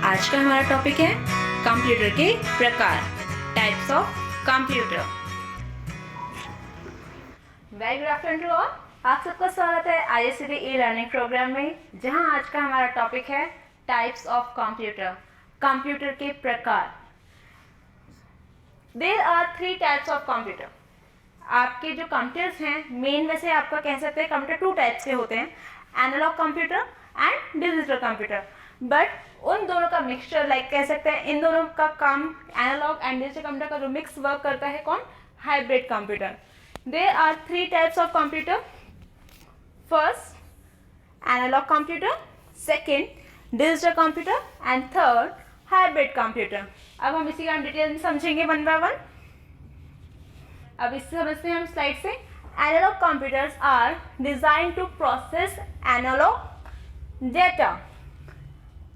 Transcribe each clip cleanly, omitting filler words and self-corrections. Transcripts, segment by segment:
आज का हमारा टॉपिक है कंप्यूटर के प्रकार, types of computer. Very good afternoon to all. आप सबका स्वागत है ISCT ई-लर्निंग प्रोग्राम में, जहां आज का हमारा टॉपिक है टाइप्स ऑफ कंप्यूटर, कंप्यूटर के प्रकार। There are 3 types of computer. आपके जो कंप्यूटर्स हैं, मेन वैसे आपका कह सकते हैं कंप्यूटर 2 टाइप्स के होते हैं, analog computer and digital computer. But उन दोनों का मिक्सचर, लाइक कह सकते हैं इन दोनों का काम, एनालॉग एंड डिजिटल कंप्यूटर का जो मिक्स वर्क करता है कौन? Hybrid computer. There are 3 types of computer. First analog computer, second digital computer and third hybrid computer. अब हम इसी का डिटेल में समझेंगे वन बाय वन। अब इससे समझते हैं हम स्लाइड से। Analog computers are design to process analog data.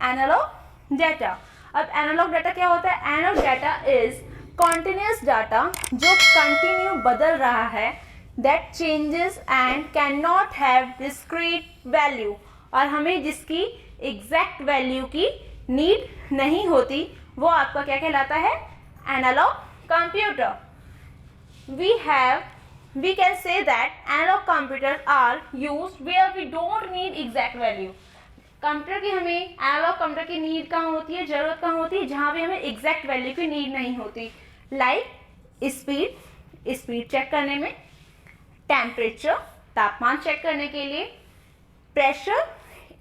Analog data, अब एनालॉग डाटा क्या होता है? Analog data is continuous data जो कंटिन्यू बदल रहा है, that changes and can not have discrete value, और हमें जिसकी एग्जैक्ट वैल्यू की नीड नहीं होती, वो आपका क्या कहलाता है? Analog computer. we can say that analog computers are used where we don't need exact value। Computer की हमें एनालॉग कंप्यूटर की नीड कहाँ होती है, जरूरत कहाँ होती है? जहाँ पे हमें एग्जैक्ट वैल्यू की नीड नहीं होती। लाइक स्पीड चेक करने में, टेम्परेचर तापमान चेक करने के लिए, प्रेशर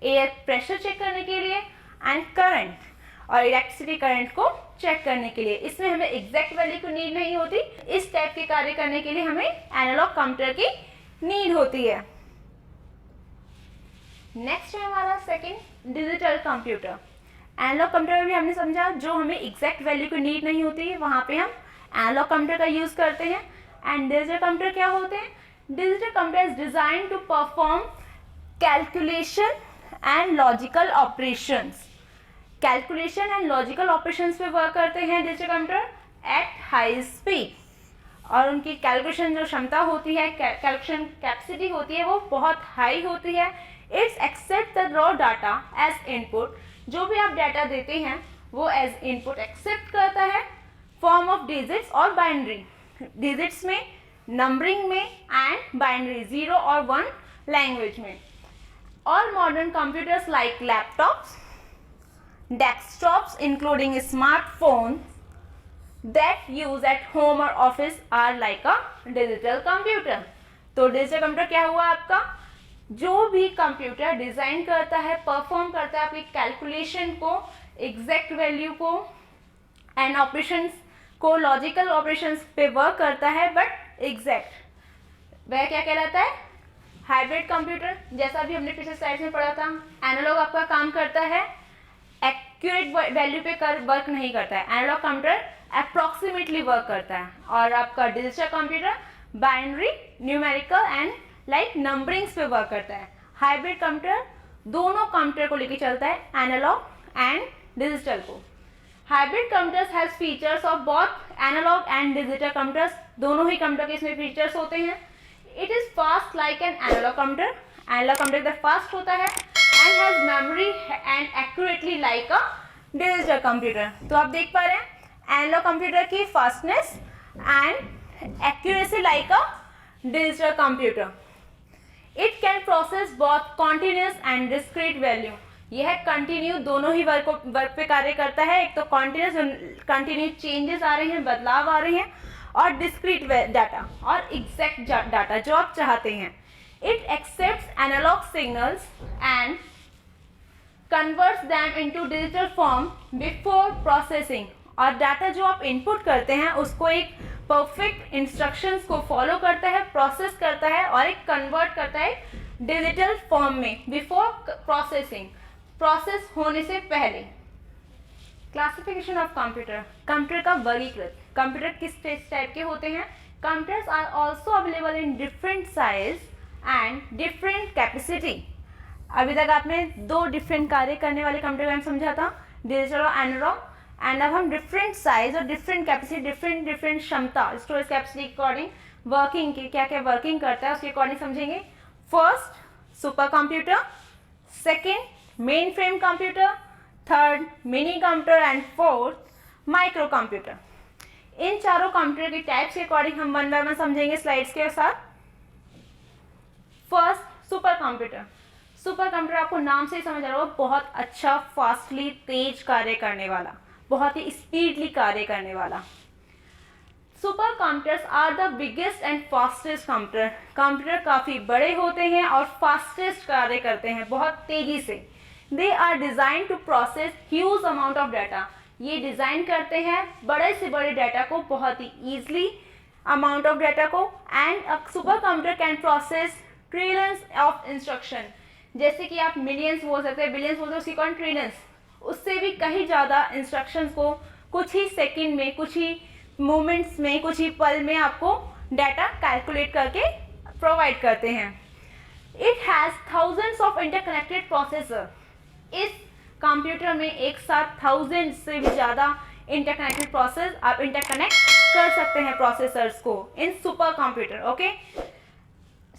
एयर प्रेशर चेक करने के लिए, एंड करंट और इलेक्ट्रिसिटी करंट को चेक करने के लिए। इसमें हमें एग्जैक्ट वैल्यू की नीड नहीं होती। इस टाइप के कार्य करने के लिए हमें एनालॉग कंप्यूटर की नीड होती है। नेक्स्ट है हमारा second digital computer. Analog computer में भी हमने समझा जो हमें एग्जैक्ट वैल्यू की नीड नहीं होती है, वहाँ पे हम एनालॉग कंप्यूटर का यूज करते हैं। एंड डिजिटल कंप्यूटर क्या होते हैं? Digital computer is design to perform calculation and logical operations. Calculation and logical operations पे वर्क करते हैं digital computer at high speed, और उनकी कैलकुलेशन जो क्षमता होती है, कैलकुलेशन कैपेसिटी होती है, वो बहुत हाई होती है। It's accept the raw data as input. जो भी आप डाटा देते हैं वो एज इनपुट एक्सेप्ट करता है, फॉर्म ऑफ डिजिट्स और बाइनरी। डिजिट्स में, नंबरिंग में, एंड बाइनरी 0 और 1 लैंग्वेज में। All modern computers like laptops, desktops including smartphone that use at home or office are like a digital computer। तो digital computer क्या हुआ आपका? जो भी कंप्यूटर डिजाइन करता है, परफॉर्म करता है आपकी कैलकुलेशन को, एग्जैक्ट वैल्यू को, एंड ऑपरेशंस को, लॉजिकल ऑपरेशंस पे वर्क करता है बट एग्जैक्ट, वह क्या कहलाता है? Hybrid computer. जैसा भी हमने पिछले स्लाइड में पढ़ा था, एनालॉग आपका काम करता है, एक्यूरेट वैल्यू पे वर्क नहीं करता है। एनालॉग कंप्यूटर अप्रॉक्सीमेटली वर्क करता है, और आपका digital computer binary, numerical and like numberings पे वर्क करता है। हाइब्रिड कंप्यूटर दोनों कंप्यूटर को लेके चलता है, एनालॉग एंड डिजिटल को। Hybrid computers has features of both analog and digital computers. दोनों ही कंप्यूटर के इसमें फीचर्स होते हैं। It is fast like an analog computer. Analog computer fast होता है and has memory and accurately like a digital computer. तो आप देख पा रहे हैं एनालॉग कंप्यूटर की fastness and accuracy like a digital computer. It can process both continuous and discrete value. यह कंटिन्यू दोनों ही वर्क पे कार्य करता है। एक तो कंटिन्यू चेंजेस आ रहे हैं, बदलाव आ रहे हैं, और डिस्क्रीट डाटा और एग्जैक्ट डाटा जो आप चाहते हैं। It accepts analog signals and converts them into digital form before processing. और डाटा जो आप इनपुट करते हैं उसको एक परफेक्ट इंस्ट्रक्शंस को फॉलो करता है, प्रोसेस करता है, और एक कन्वर्ट करता है डिजिटल फॉर्म में बिफोर प्रोसेसिंग, प्रोसेस होने से पहले। Classification of computer. कंप्यूटर का वर्गीकृत। कंप्यूटर किस टाइप के होते हैं? Computers are also available in different size and different capacity. अभी तक आपने 2 डिफरेंट कार्य करने वाले कंप्यूटर का समझा था, डिजिटल और एनालॉग। एंड अब हम डिफरेंट साइज और डिफरेंट कैपेसिटी, डिफरेंट क्षमता, स्टोरेज कैपेसिटी के अकॉर्डिंग वर्किंग की, क्या क्या वर्किंग करता है उसके अकॉर्डिंग समझेंगे। First super computer, second main frame computer, third mini computer and fourth micro computer. इन चारों कंप्यूटर की टाइप्स के अकॉर्डिंग हम वन बाय वन समझेंगे स्लाइड्स के साथ। First super computer. Super computer आपको नाम से ही समझ आ रहा होगा, बहुत अच्छा फास्टली तेज कार्य करने वाला, बहुत ही स्पीडली कार्य करने वाला। Super computers are the biggest and fastest computer. Computer काफ़ी बड़े होते हैं और फास्टेस्ट कार्य करते हैं बहुत तेजी से। They are design to process huge amount of data. ये डिज़ाइन करते हैं बड़े से बड़े डाटा को, बहुत ही ईजिली अमाउंट ऑफ डाटा को। And a super computer can process trillions of instruction. जैसे कि आप मिलियंस बोल सकते हैं, बिलियंस बोलते हैं, उसी कौन ट्रिलियंस, उससे भी कहीं ज़्यादा इंस्ट्रक्शंस को कुछ ही सेकंड में, कुछ ही मोमेंट्स में, कुछ ही पल में आपको डाटा कैलकुलेट करके प्रोवाइड करते हैं। It has thousands of interconnected processor. इस कंप्यूटर में एक साथ 1000 से भी ज़्यादा इंटरकनेक्टेड प्रोसेस आप इंटरकनेक्ट कर सकते हैं प्रोसेसर्स को in super computer. Okay,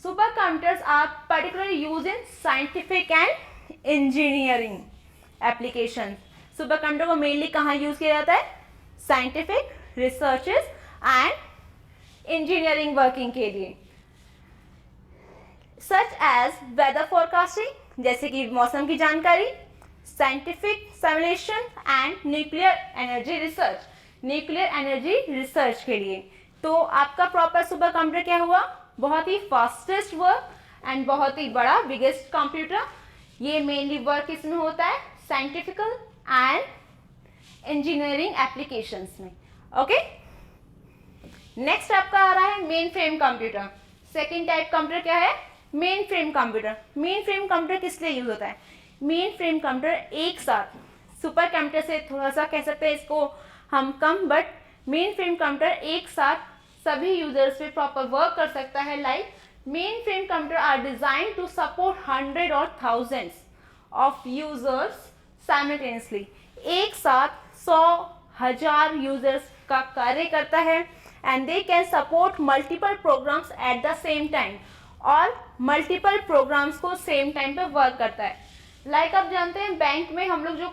super computers are particularly use in scientific and engineering application. Super computer को मेनली कहाँ यूज किया जाता है? Scientific researches and engineering working के लिए, सच एज वेदर फोरकास्टिंग, जैसे कि मौसम की जानकारी, scientific simulation and nuclear energy research, nuclear energy research के लिए। तो आपका प्रॉपर सुपर कंप्यूटर क्या हुआ? बहुत ही फास्टेस्ट वर्क एंड बहुत ही बड़ा बिगेस्ट कंप्यूटर। ये मेनली वर्क इसमें होता है साइंटिफिकल एंड इंजीनियरिंग एप्लीकेशंस में। ओके, नेक्स्ट आपका आ रहा है main frame computer. Second type computer क्या है? Main frame computer. Main frame computer किस लिए यूज होता है? मेन फ्रेम कंप्यूटर एक साथ, सुपर कंप्यूटर से थोड़ा सा कह सकते हैं इसको हम कम, बट मेन फ्रेम कंप्यूटर एक साथ सभी यूजर्स पे प्रॉपर वर्क कर सकता है। Like main frame computer are design to support 100 और थाउजेंड्स ऑफ यूजर्स साइमल्टेनियसली। एक साथ 100,000 यूजर्स का कार्य करता है and they can support multiple programs at the same time, और मल्टीपल प्रोग्राम्स को सेम टाइम पे वर्क करता है। लाइक आप जानते हैं बैंक में हम लोग जो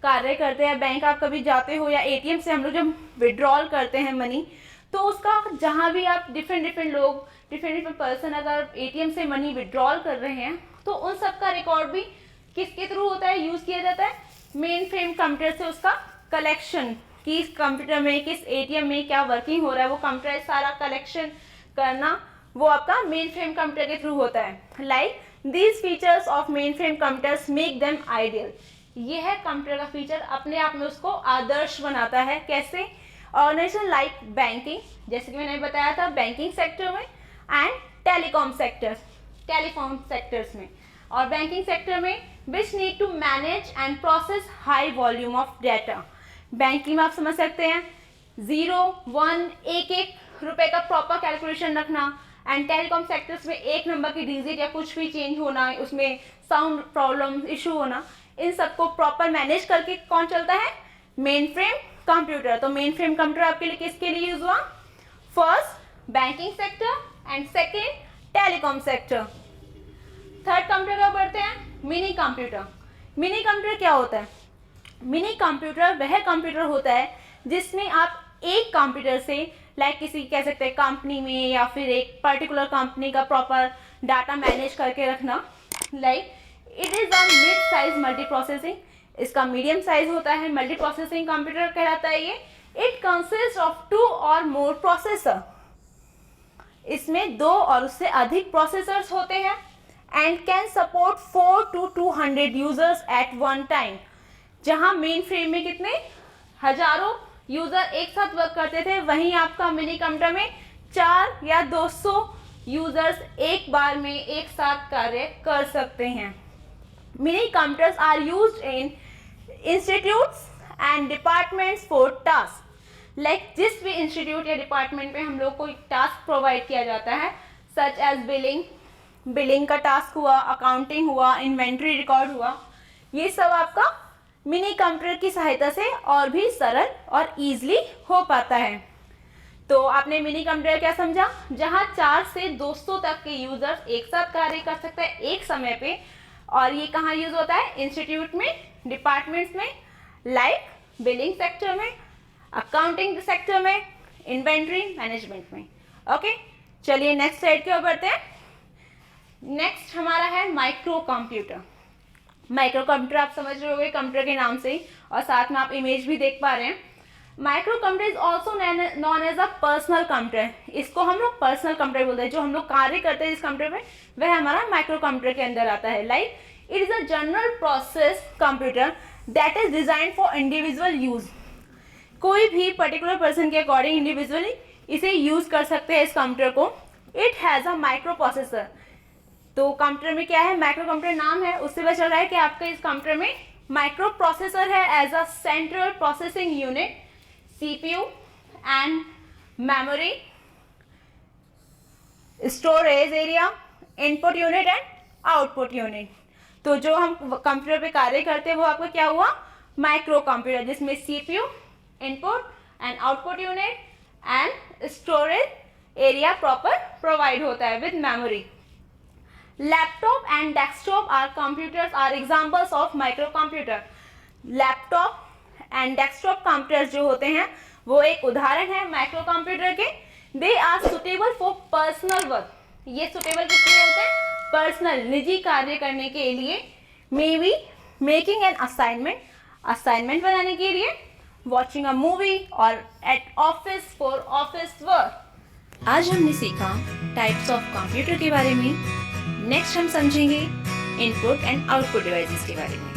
कार्य करते हैं, बैंक आप कभी जाते हो या एटीएम से हम लोग जब विड्रॉल करते हैं मनी, तो उसका जहाँ भी आप डिफरेंट लोग, डिफरेंट पर्सन अगर एटीएम से मनी विड्रॉल कर रहे हैं, तो उन सब का रिकॉर्ड भी किसके थ्रू होता है? यूज किया जाता है मेन फ्रेम कंप्यूटर से। उसका कलेक्शन, किस कंप्यूटर में, किस एटीएम में क्या वर्किंग हो रहा है, वो कंप्यूटर सारा कलेक्शन करना, वो आपका मेन फ्रेम कंप्यूटर के थ्रू होता है। Like these features of main frame computers make them ideal. ये है कंप्यूटर का फीचर, अपने आप में उसको आदर्श बनाता है। कैसे? ऑर्गेनाइजेशन लाइक बैंकिंग, जैसे कि मैंने बताया था बैंकिंग सेक्टर में, एंड टेलीकॉम सेक्टर्स में, और बैंकिंग सेक्टर में which need to manage and process high volume of data. Banking में आप समझ सकते हैं 0, 1, 1 रुपए का प्रॉपर कैलकुलेशन रखना, एंड टेलीकॉम सेक्टर्स में एक नंबर की डिजिट या कुछ भी चेंज होना, उसमें साउंड प्रॉब्लम इशू होना, इन सबको प्रॉपर मैनेज करके कौन चलता है? Main frame computer. तो मेन फ्रेम कंप्यूटर आपके लिए किसके लिए यूज हुआ? First banking sector and second telecom sector. Third computer का बढ़ते हैं मिनी कंप्यूटर। मिनी कंप्यूटर क्या होता है? मिनी कंप्यूटर वह कंप्यूटर होता है जिसमें आप एक कंप्यूटर से, लाइक किसी कह सकते हैं कंपनी में या फिर एक पर्टिकुलर कंपनी का प्रॉपर डाटा मैनेज करके रखना। Like it is a mid size multi processing, इसका मीडियम साइज होता है, मल्टी प्रोसेसिंग कंप्यूटर कहलाता है ये। इट कंसिस्ट ऑफ 2 और मोर प्रोसेसर, इसमें 2 और उससे अधिक प्रोसेसर्स होते हैं, and can support 4 to 200 users at one time. जहां मेन फ्रेम में कितने हजारों यूजर एक साथ वर्क करते थे, वहीं आपका मिनी कंप्यूटर में 4 या 200 यूजर्स एक बार में एक साथ कार्य कर सकते हैं। Mini computers are used in institutes and departments for task. Like जिस भी इंस्टीट्यूट या डिपार्टमेंट में हम लोग को एक टास्क प्रोवाइड किया जाता है, सच एज बिलिंग का टास्क हुआ, अकाउंटिंग हुआ, इन्वेंट्री रिकॉर्ड हुआ, ये सब आपका मिनी कंप्यूटर की सहायता से और भी सरल और इजीली हो पाता है। तो आपने मिनी कंप्यूटर क्या समझा? जहां 4 से 200 तक के यूजर्स एक साथ कार्य कर सकते हैं एक समय पे, और ये कहाँ यूज होता है? इंस्टीट्यूट में, डिपार्टमेंट्स में, लाइक बिलिंग सेक्टर में, अकाउंटिंग सेक्टर में, इन्वेंट्री मैनेजमेंट में। ओके, चलिए नेक्स्ट स्लाइड की ओर बढ़ते हैं। नेक्स्ट हमारा है माइक्रो कंप्यूटर। माइक्रो कंप्यूटर आप समझ रहे होंगे कंप्यूटर के नाम से ही, और साथ में आप इमेज भी देख पा रहे हैं। Micro computer is also known as a personal computer. इसको हम लोग पर्सनल कंप्यूटर बोलते हैं। जो हम लोग कार्य करते हैं इस कंप्यूटर में वह हमारा माइक्रो कंप्यूटर के अंदर आता है। Like it is a general process computer that is design for individual use. कोई भी पर्टिकुलर पर्सन के अकॉर्डिंग इंडिविजुअली इसे यूज कर सकते हैं इस कंप्यूटर को। It has a micro processor. तो कंप्यूटर में क्या है? माइक्रो कंप्यूटर नाम है, उससे पता चल रहा है कि आपका इस कंप्यूटर में माइक्रो प्रोसेसर है as a central processing unit, CPU and memory, storage area, input unit and output unit। तो जो हम कंप्यूटर पे कार्य करते हैं वो आपका क्या हुआ? माइक्रो कंप्यूटर, जिसमें CPU, input and output unit and storage area proper provide होता है with memory. Laptop and desktop are computers are examples of micro computer. Laptop and desktop computers जो होते हैं वो एक उदाहरण है माइक्रो कंप्यूटर के। They are suitable for personal work. ये सुटेबल किस लिए होते हैं? पर्सनल, निजी कार्य करने के लिए। May be making an assignment, assignment बनाने के लिए, वॉचिंग अ मूवी और at office for office work. आज हमने सीखा टाइप्स ऑफ कंप्यूटर के बारे में। नेक्स्ट हम समझेंगे इनपुट एंड आउटपुट डिवाइसेस के बारे में।